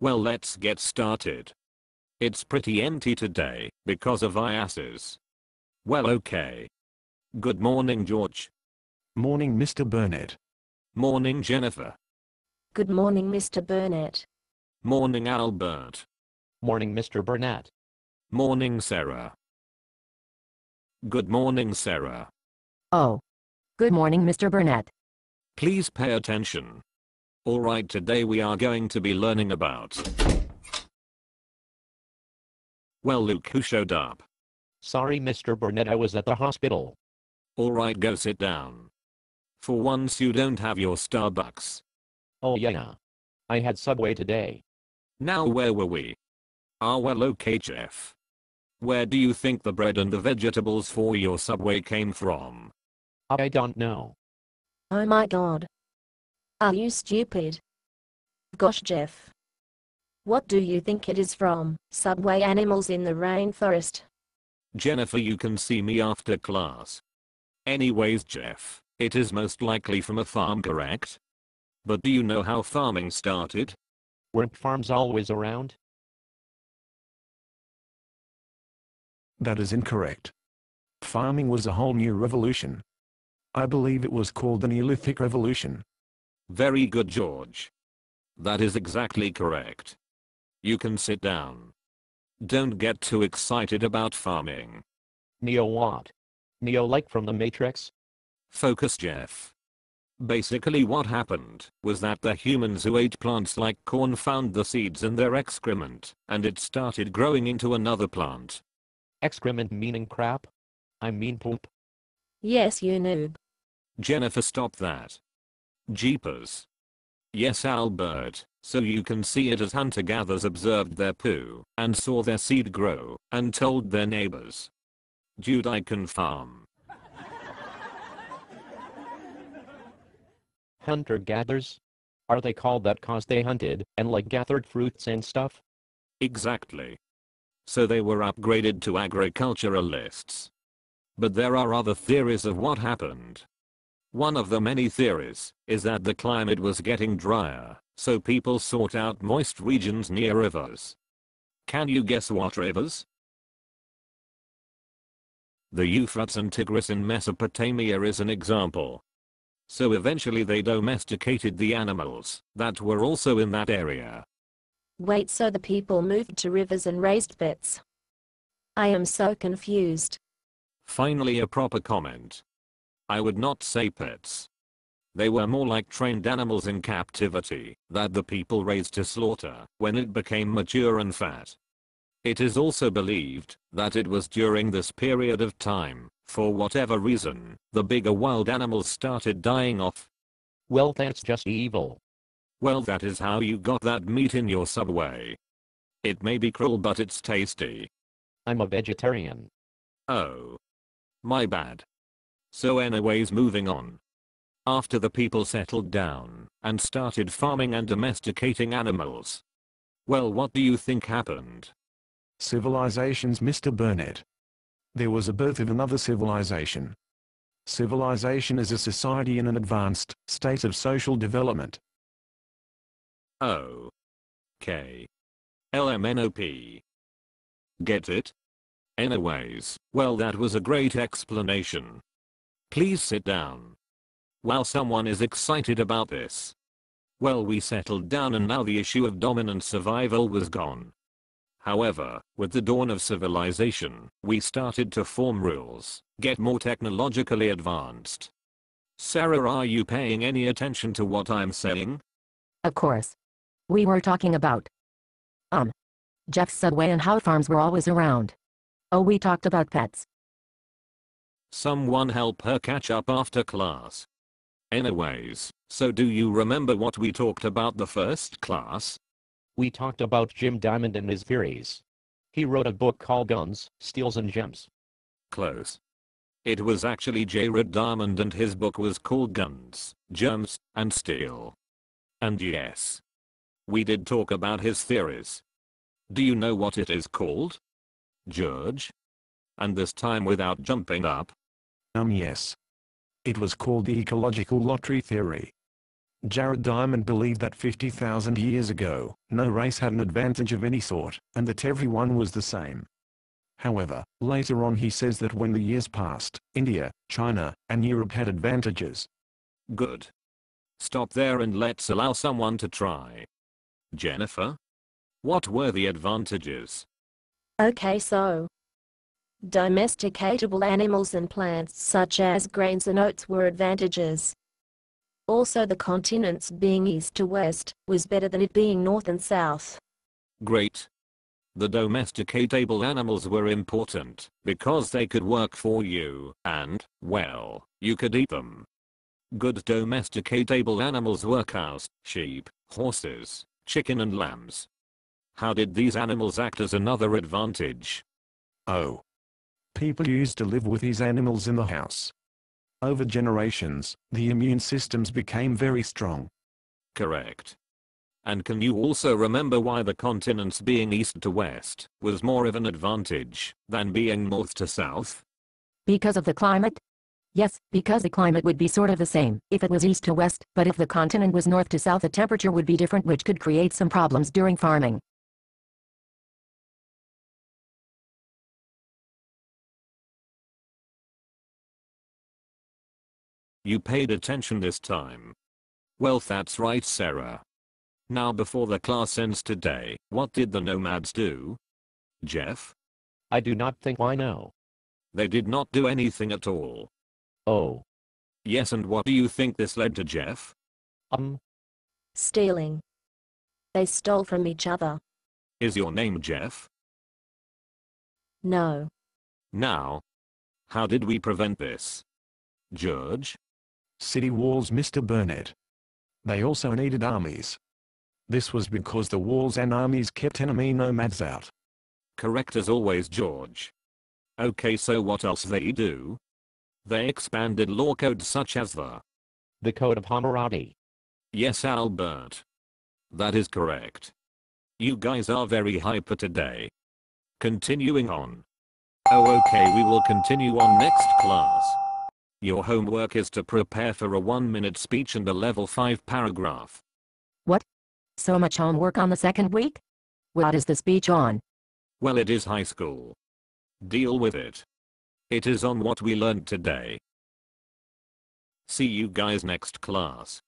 Well, let's get started. It's pretty empty today because of IASs. Well, okay. Good morning, George. Morning, Mr. Burnett. Morning, Jennifer. Good morning, Mr. Burnett. Morning, Albert. Morning, Mr. Burnett. Morning, Sarah. Good morning, Sarah. Oh. Good morning, Mr. Burnett. Please pay attention. Alright, today we are going to be learning about... Well, Luke, who showed up? Sorry, Mr. Burnett, I was at the hospital. Alright, go sit down. For once you don't have your Starbucks. Oh yeah. I had Subway today. Now where were we? Ah, well, okay, Jeff. Where do you think the bread and the vegetables for your Subway came from? I don't know. Oh my god. Are you stupid? Gosh, Jeff. What do you think it is from? Subway animals in the rainforest. Jennifer, you can see me after class. Anyways, Jeff, it is most likely from a farm, correct? But do you know how farming started? Weren't farms always around? That is incorrect. Farming was a whole new revolution. I believe it was called the Neolithic Revolution. Very good, George. That is exactly correct. You can sit down. Don't get too excited about farming. Neo what? Neo like from the Matrix? Focus, Jeff. Basically what happened was that the humans who ate plants like corn found the seeds in their excrement, and it started growing into another plant. Excrement meaning crap? I mean poop. Yes, you noob. Jennifer, stop that. Jeepers. Yes, Albert, so you can see it as hunter-gatherers observed their poo, and saw their seed grow, and told their neighbors. Dude, I can farm. Hunter-gatherers? Are they called that cause they hunted, and like gathered fruits and stuff? Exactly. So they were upgraded to agriculturalists. But there are other theories of what happened. One of the many theories is that the climate was getting drier, so people sought out moist regions near rivers. Can you guess what rivers? The Euphrates and Tigris in Mesopotamia is an example. So eventually they domesticated the animals that were also in that area. Wait, so the people moved to rivers and raised pets? I am so confused. Finally, a proper comment. I would not say pets. They were more like trained animals in captivity that the people raised to slaughter when it became mature and fat. It is also believed that it was during this period of time, for whatever reason, the bigger wild animals started dying off. Well, that's just evil. Well, that is how you got that meat in your Subway. It may be cruel, but it's tasty. I'm a vegetarian. Oh. My bad. So anyways, moving on. After the people settled down and started farming and domesticating animals. Well, what do you think happened? Civilizations, Mr. Burnett. There was a birth of another civilization. Civilization is a society in an advanced state of social development. Oh. K. LMNOP. Get it? Anyways, well, that was a great explanation. Please sit down. While someone is excited about this. Well, we settled down and now the issue of dominant survival was gone. However, with the dawn of civilization, we started to form rules, get more technologically advanced. Sarah, are you paying any attention to what I'm saying? Of course. We were talking about Jeff's Subway and how farms were always around. Oh, we talked about pets. Someone help her catch up after class. Anyways, so do you remember what we talked about the first class? We talked about Jim Diamond and his theories. He wrote a book called Guns, Steels and Gems. Close. It was actually Jared Diamond and his book was called Guns, Gems, and Steel. And yes, we did talk about his theories. Do you know what it is called? George? And this time without jumping up. Yes. It was called the ecological lottery theory. Jared Diamond believed that 50,000 years ago, no race had an advantage of any sort, and that everyone was the same. However, later on he says that when the years passed, India, China, and Europe had advantages. Good. Stop there and let's allow someone to try. Jennifer? What were the advantages? Okay, so domesticatable animals and plants such as grains and oats were advantages. Also the continents being east to west was better than it being north and south. Great. The domesticatable animals were important because they could work for you and, well, you could eat them. Good domesticatable animals were cows, sheep, horses, chicken and lambs. How did these animals act as another advantage? Oh. People used to live with these animals in the house. Over generations, the immune systems became very strong. Correct. And can you also remember why the continents being east to west was more of an advantage than being north to south? Because of the climate? Yes, because the climate would be sort of the same if it was east to west, but if the continent was north to south the temperature would be different, which could create some problems during farming. You paid attention this time. Well, that's right, Sarah. Now before the class ends today, what did the nomads do? Jeff? I do not think I know. They did not do anything at all. Oh. Yes, and what do you think this led to, Jeff? Stealing. They stole from each other. Is your name Jeff? No. Now. How did we prevent this? George? City walls, Mr. Burnett. They also needed armies. This was because the walls and armies kept enemy nomads out. Correct as always, George. Okay, so what else they do? They expanded law codes such as The Code of Hammurabi. Yes, Albert. That is correct. You guys are very hyper today. Continuing on. Oh, okay, we will continue on next class. Your homework is to prepare for a 1-minute speech and a level 5 paragraph. What? So much homework on the second week? What is the speech on? Well, it is high school. Deal with it. It is on what we learned today. See you guys next class.